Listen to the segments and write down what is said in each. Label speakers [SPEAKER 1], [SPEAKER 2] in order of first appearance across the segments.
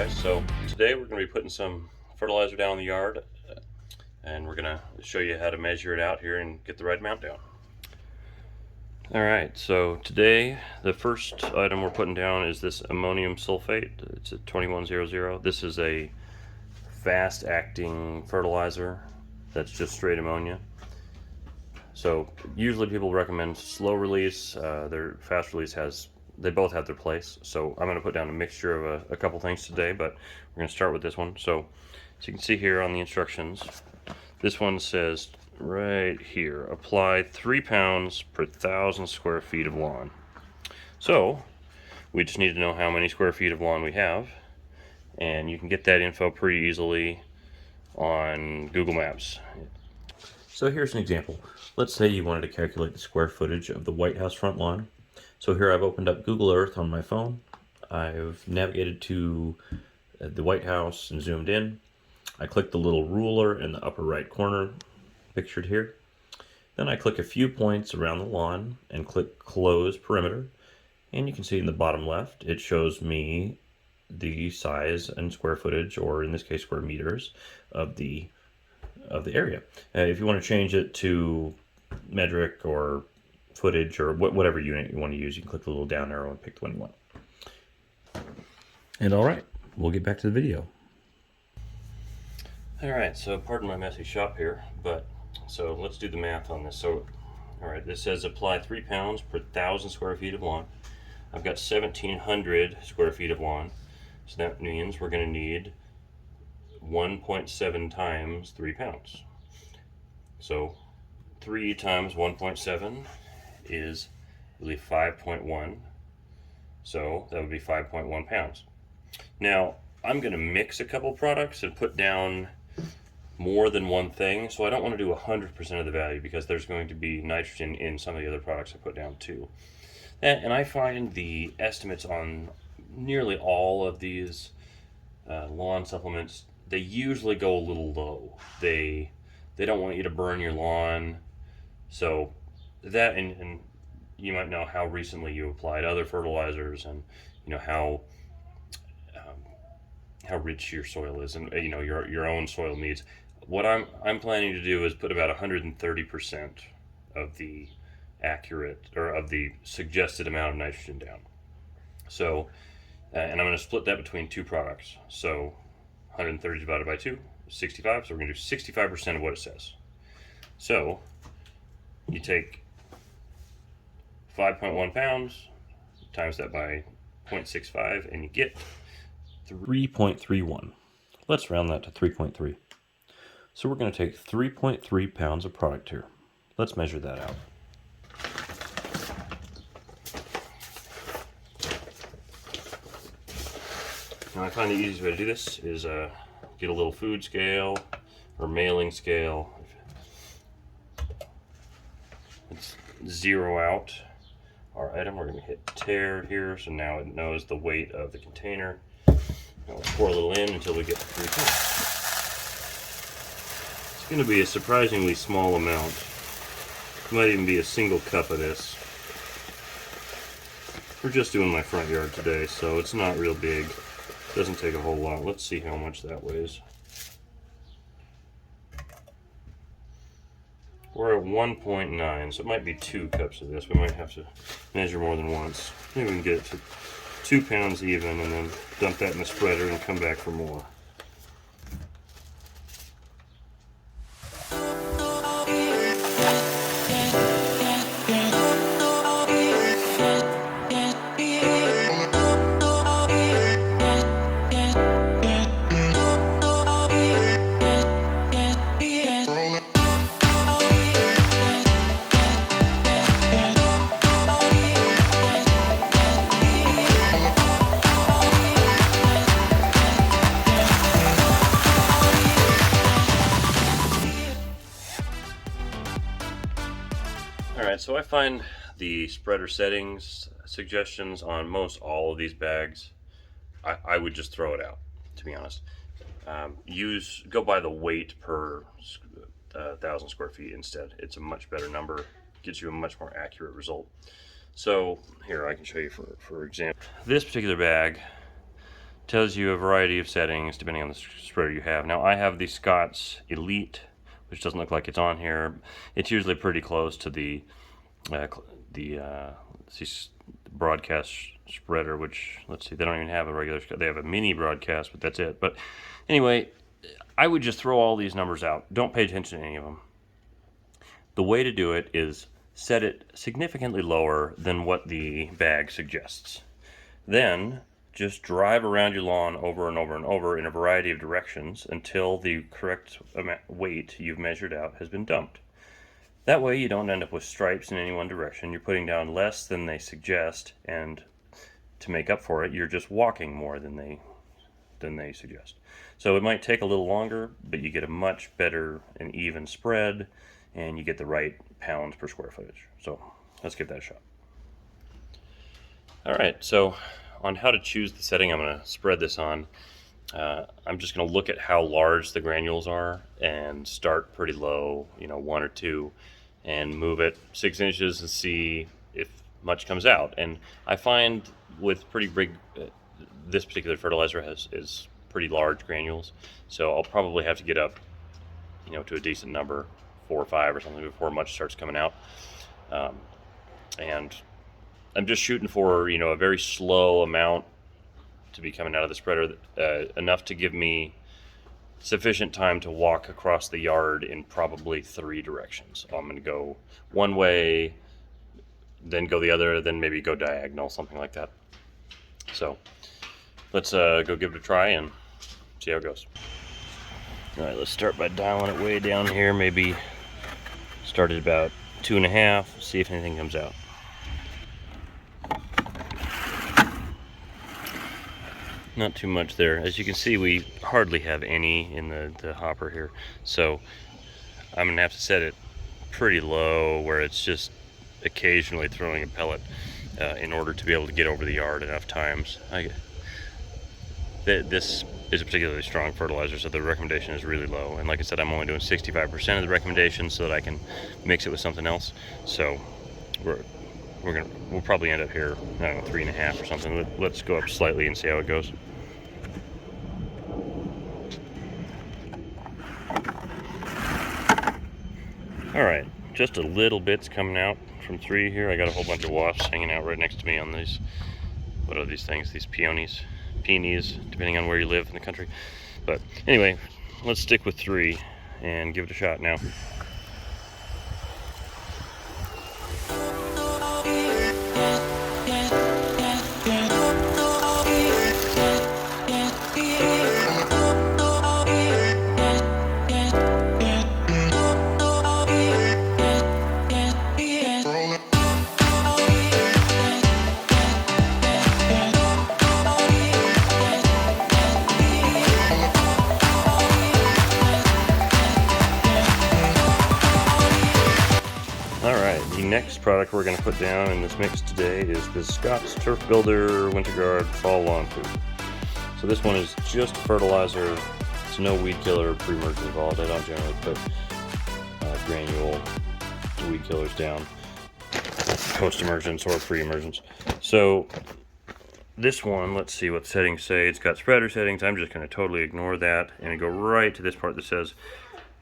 [SPEAKER 1] guys, so today we're going to be putting some fertilizer down in the yard, and we're going to show you how to measure it out here and get the right amount down. Alright, so today the first item we're putting down is this ammonium sulfate. It's a 2100. This is a fast acting fertilizer that's just straight ammonia. So usually people recommend slow release. Their fast release they both have their place. So I'm going to put down a mixture of a couple things today, but we're going to start with this one. So as you can see here on the instructions, this one says right here, apply 3 pounds per 1,000 square feet of lawn. So we just need to know how many square feet of lawn we have, and you can get that info pretty easily on Google Maps. So here's an example. Let's say you wanted to calculate the square footage of the White House front lawn. So here I've opened up Google Earth on my phone. I've navigated to the White House and zoomed in. I click the little ruler in the upper right corner, pictured here. Then I click a few points around the lawn and click Close Perimeter. And you can see in the bottom left, it shows me the size and square footage, or in this case square meters, of the area. If you want to change it to metric or footage or whatever unit you want to use, you can click the little down arrow and pick the one you want. And all right, we'll get back to the video. All right, so pardon my messy shop here, but so let's do the math on this. So, all right, this says apply 3 pounds per 1,000 square feet of lawn. I've got 1,700 square feet of lawn, so that means we're going to need 1.7 times 3 pounds. So 3 times 1.7 is really 5.1, so that would be 5.1 pounds. Now I'm going to mix a couple products and put down more than one thing, so I don't want to do 100% of the value because there's going to be nitrogen in some of the other products I put down too. And I find the estimates on nearly all of these lawn supplements, they usually go a little low. They don't want you to burn your lawn. So that, and you might know how recently you applied other fertilizers, and you know how rich your soil is, and you know your own soil needs. What I'm planning to do is put about 130% of the accurate, or of the suggested amount of nitrogen down. So and I'm going to split that between 2 products. So 130 divided by 2 is 65. So we're going to do 65% of what it says. So you take 5.1 pounds, times that by 0.65, and you get 3.31. Let's round that to 3.3. So we're going to take 3.3 pounds of product here. Let's measure that out. Now I find the easiest way to do this is get a little food scale or mailing scale. Let's zero out our item. We're going to hit tare here, so now it knows the weight of the container. Now let's pour a little in until we get to 3 pounds. It's going to be a surprisingly small amount. It might even be a single cup of this. We're just doing my front yard today, so it's not real big. Doesn't take a whole lot. Let's see how much that weighs. We're at 1.9, so it might be 2 cups of this. We might have to measure more than once. Maybe we can get it to 2 pounds even, and then dump that in the spreader and come back for more. Alright, so I find the spreader settings suggestions on most all of these bags, I would just throw it out, to be honest. Go by the weight per 1,000 square feet instead. It's a much better number, gives you a much more accurate result. So here I can show you for example. This particular bag tells you a variety of settings depending on the spreader you have. Now I have the Scott's Elite, which doesn't look like it's on here. It's usually pretty close to the broadcast spreader, which, let's see, they don't even have a regular, they have a mini broadcast, but that's it. But anyway, I would just throw all these numbers out. Don't pay attention to any of them. The way to do it is set it significantly lower than what the bag suggests. Then just drive around your lawn over and over and over in a variety of directions until the correct weight you've measured out has been dumped. That way you don't end up with stripes in any one direction. You're putting down less than they suggest, and to make up for it, you're just walking more than they suggest. So it might take a little longer, but you get a much better and even spread, and you get the right pounds per square footage. So let's give that a shot. All right, so on how to choose the setting I'm going to spread this on, I'm just going to look at how large the granules are and start pretty low, 1 or 2, and move it 6 inches and see if much comes out. And I find with pretty big, this particular fertilizer is pretty large granules, so I'll probably have to get up, to a decent number, 4 or 5 or something, before much starts coming out. And I'm just shooting for, a very slow amount to be coming out of the spreader, enough to give me sufficient time to walk across the yard in probably 3 directions. So I'm going to go one way, then go the other, then maybe go diagonal, something like that. So let's go give it a try and see how it goes. All right, let's start by dialing it way down here. Maybe start at about 2.5, see if anything comes out. Not too much there. As you can see, we hardly have any in the hopper here, so I'm gonna have to set it pretty low where it's just occasionally throwing a pellet in order to be able to get over the yard enough times. This is a particularly strong fertilizer, so the recommendation is really low, and like I said, I'm only doing 65% of the recommendation so that I can mix it with something else. So we'll probably end up here, I don't know, 3.5 or something. Let's go up slightly and see how it goes. All right, just a little bit's coming out from 3 here. I got a whole bunch of wasps hanging out right next to me on these, what are these things? These peonies, depending on where you live in the country. But anyway, let's stick with 3 and give it a shot now. The next product we're going to put down in this mix today is the Scott's Turf Builder Winter Guard Fall Lawn Food. So this one is just fertilizer. It's no weed killer pre-emerge involved. I don't generally put granule weed killers down post-emergence or pre-emergence. So this one, let's see what settings say. It's got spreader settings. I'm just going to totally ignore that and go right to this part that says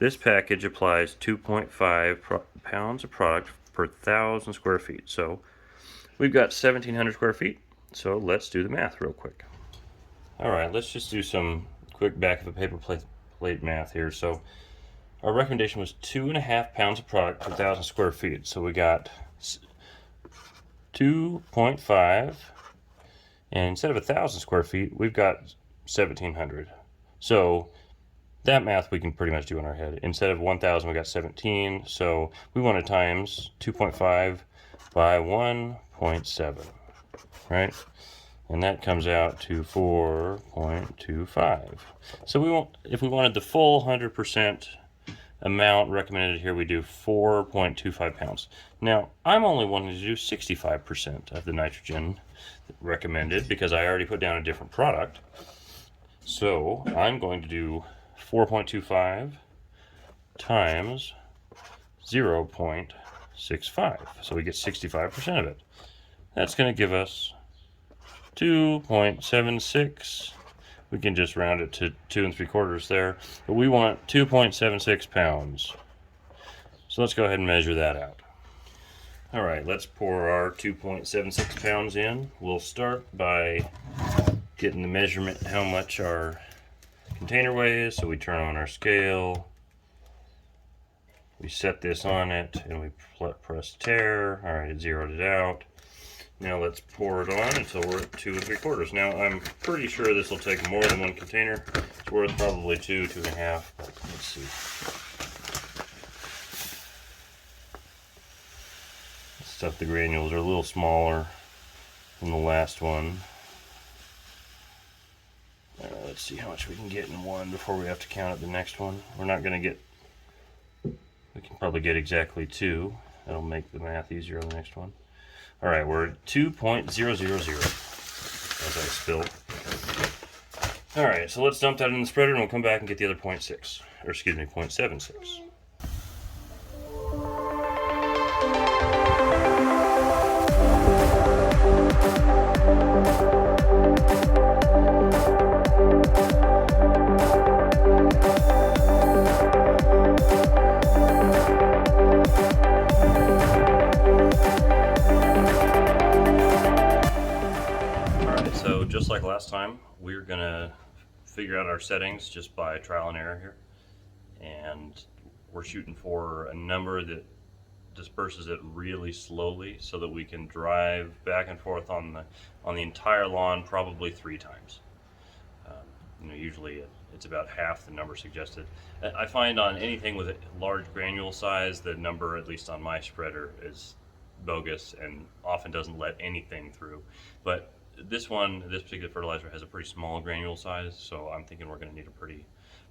[SPEAKER 1] this package applies 2.5 pounds of product per 1,000 square feet. So we've got 1,700 square feet. So let's do the math real quick. All right, let's just do some quick back of a paper plate math here. So our recommendation was 2.5 pounds of product per 1,000 square feet. So we got 2.5, and instead of 1,000 square feet, we've got 1,700. So that math we can pretty much do in our head. Instead of 1,000, we got 17. So we want to times 2.5 by 1.7, right? And that comes out to 4.25. So we want, if we wanted the full 100% amount recommended here, we do 4.25 pounds. Now, I'm only wanting to do 65% of the nitrogen recommended because I already put down a different product. So I'm going to do 4.25 times 0.65. So we get 65% of it. That's going to give us 2.76 we can just round it to 2 3/4 there. But we want 2.76 pounds. So let's go ahead and measure that out. All right, let's pour our 2.76 pounds in. We'll start by getting the measurement how much our container weighs. So we turn on our scale, we set this on it, and we press tare. All right, it zeroed it out. Now let's pour it on until we're at 2 3/4. Now I'm pretty sure this will take more than one container. It's worth probably 2, 2.5. But let's see. Stuff, the granules are a little smaller than the last one. Let's see how much we can get in one before we have to count it the next one. We're not going to get, we can probably get exactly 2. That'll make the math easier on the next one. All right, we're at 2.000 as I spill. All right, so let's dump that in the spreader and we'll come back and get the other 0.6, or excuse me, 0.76. So just like last time, we're gonna figure out our settings just by trial and error here, and we're shooting for a number that disperses it really slowly so that we can drive back and forth on the entire lawn probably 3 times. Usually it's about half the number suggested. I find on anything with a large granule size, the number, at least on my spreader, is bogus and often doesn't let anything through. But this particular fertilizer has a pretty small granule size, so I'm thinking we're going to need a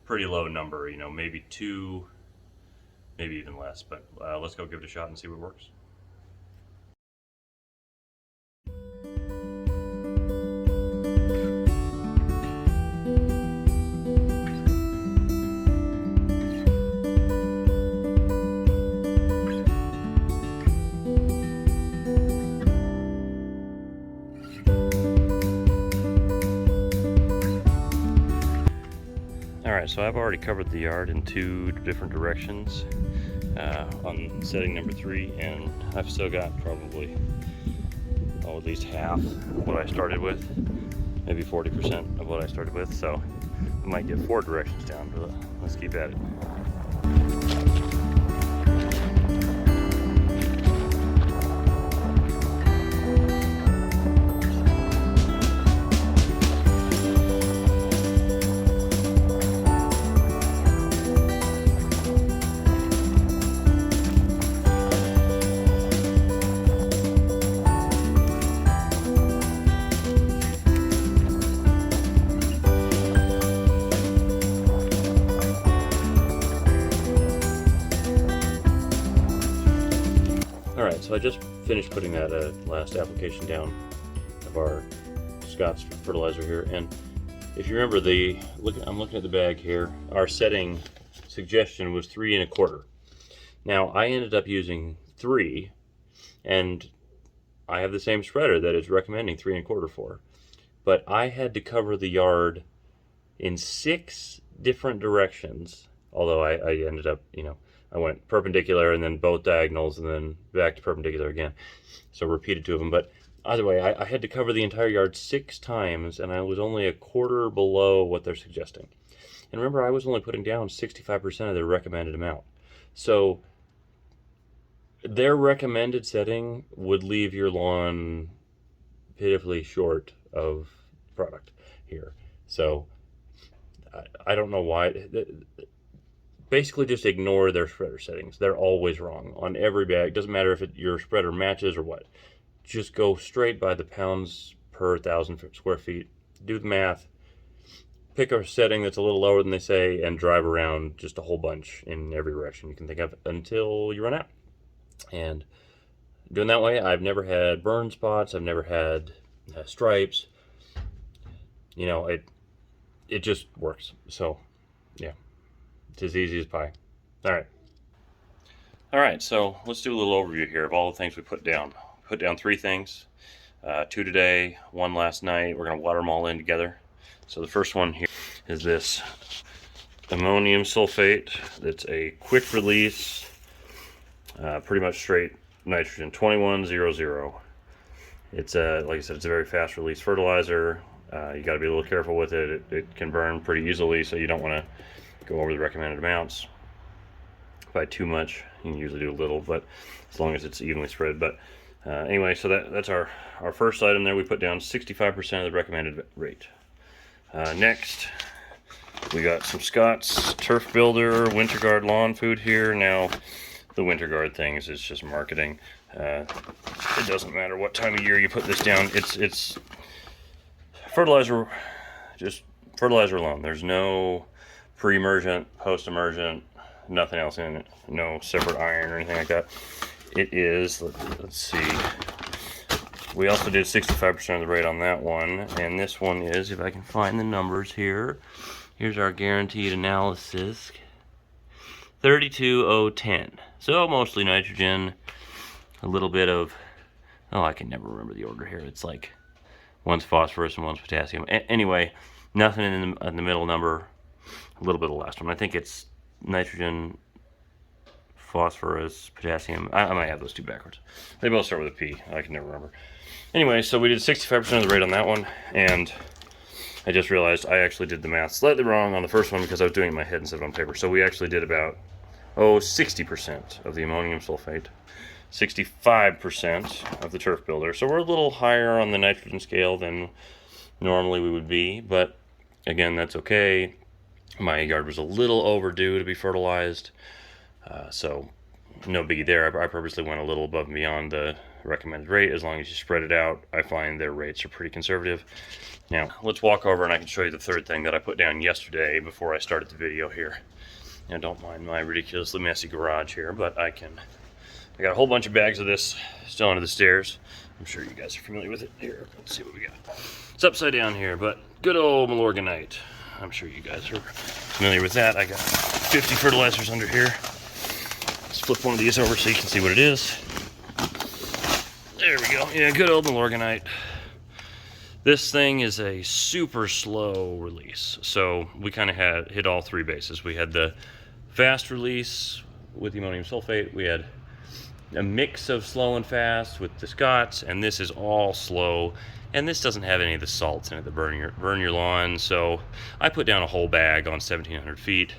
[SPEAKER 1] pretty low number, maybe 2, maybe even less. But let's go give it a shot and see what works. Alright, so I've already covered the yard in 2 different directions on setting number 3, and I've still got probably at least half of what I started with, maybe 40% of what I started with, so I might get 4 directions down, but let's keep at it. Alright, so I just finished putting that last application down of our Scott's fertilizer here, and if you remember, I'm looking at the bag here, our setting suggestion was 3 1/4. Now I ended up using 3, and I have the same spreader that is recommending 3 1/4 for, but I had to cover the yard in 6 different directions, although I ended up, I went perpendicular and then both diagonals and then back to perpendicular again. So repeated 2 of them. But either way, I had to cover the entire yard 6 times, and I was only a quarter below what they're suggesting. And remember, I was only putting down 65% of their recommended amount. So their recommended setting would leave your lawn pitifully short of product here. So I don't know why. Basically just ignore their spreader settings. They're always wrong on every bag. Doesn't matter if your spreader matches or what. Just go straight by the pounds per 1,000 square feet. Do the math. Pick a setting that's a little lower than they say and drive around just a whole bunch in every direction you can think of until you run out. And doing that way, I've never had burn spots. I've never had stripes. It just works. So, yeah. It's as easy as pie. All right, so let's do a little overview here of all the things we put down. Put down 3 things, 2 today, 1 last night. We're going to water them all in together. So the first one here is this ammonium sulfate. That's a quick release, pretty much straight nitrogen, 2100. It's like I said, it's a very fast release fertilizer. You got to be a little careful with it. It can burn pretty easily, so you don't want to go over the recommended amounts by too much. You can usually do a little, but as long as it's evenly spread. But anyway, so that's our first item there. We put down 65% of the recommended rate. Next, we got some Scott's Turf Builder Winter Guard lawn food here. Now, the Winter Guard things is just marketing. It doesn't matter what time of year you put this down. It's fertilizer, just fertilizer alone. There's no pre-emergent, post-emergent, nothing else in it. No separate iron or anything like that. It is, let's see. We also did 65% of the rate on that one. And this one is, if I can find the numbers here. Here's our guaranteed analysis. 32,010. So mostly nitrogen. A little bit of, oh, I can never remember the order here. It's like one's phosphorus and one's potassium. Anyway, nothing in the middle number. A little bit of the last one. I think it's nitrogen, phosphorus, potassium. I might have those two backwards. They both start with a P. I can never remember. Anyway, so we did 65% of the rate on that one, and I just realized I actually did the math slightly wrong on the first one because I was doing it in my head instead of on paper. So we actually did about, 60% of the ammonium sulfate, 65% of the turf builder. So we're a little higher on the nitrogen scale than normally we would be, but again, that's okay. My yard was a little overdue to be fertilized, so no biggie there. I purposely went a little above and beyond the recommended rate. As long as you spread it out, I find their rates are pretty conservative. Now, let's walk over and I can show you the third thing that I put down yesterday before I started the video here. Now, don't mind my ridiculously messy garage here, but I got a whole bunch of bags of this still under the stairs. I'm sure you guys are familiar with it. Here, let's see what we got. It's upside down here, but good old Milorganite. I'm sure you guys are familiar with that. I got 50 fertilizers under here. Let's flip one of these over so you can see what it is. There we go. Yeah, good old Milorganite. This thing is a super slow release. So we kind of hit all three bases. We had the fast release with the ammonium sulfate. We had a mix of slow and fast with the Scott's, and this is all slow. And this doesn't have any of the salts in it that burn your lawn. So I put down a whole bag on 1,700 feet.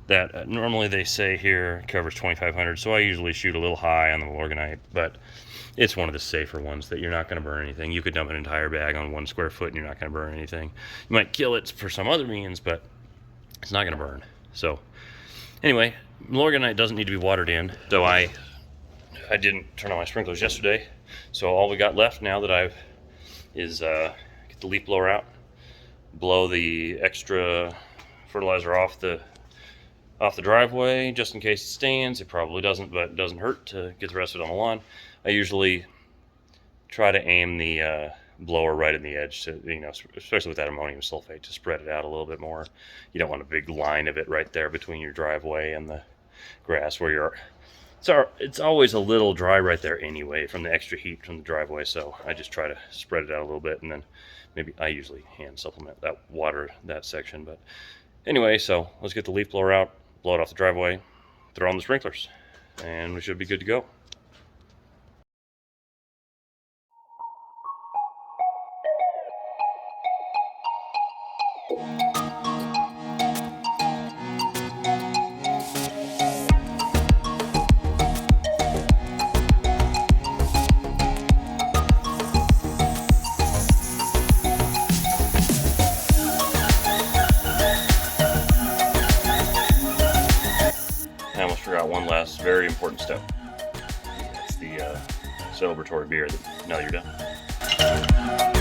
[SPEAKER 1] That normally they say here covers 2,500. So I usually shoot a little high on the Milorganite, but it's one of the safer ones that you're not going to burn anything. You could dump an entire bag on 1 square foot and you're not going to burn anything. You might kill it for some other means, but it's not going to burn. So anyway, Milorganite doesn't need to be watered in. So I didn't turn on my sprinklers yesterday. So all we got left now that I've is get the leaf blower out, blow the extra fertilizer off the driveway just in case it stains. It probably doesn't, but it doesn't hurt to get the rest of it on the lawn. I usually try to aim the blower right in the edge to, especially with that ammonium sulfate, to spread it out a little bit more. You don't want a big line of it right there between your driveway and the grass where you're. It's always a little dry right there anyway from the extra heat from the driveway, so I just try to spread it out a little bit, and then maybe I usually hand supplement that water, that section. But anyway, so let's get the leaf blower out, blow it off the driveway, throw on the sprinklers, and we should be good to go. I almost forgot one last very important step. That's the celebratory beer. Now you're done.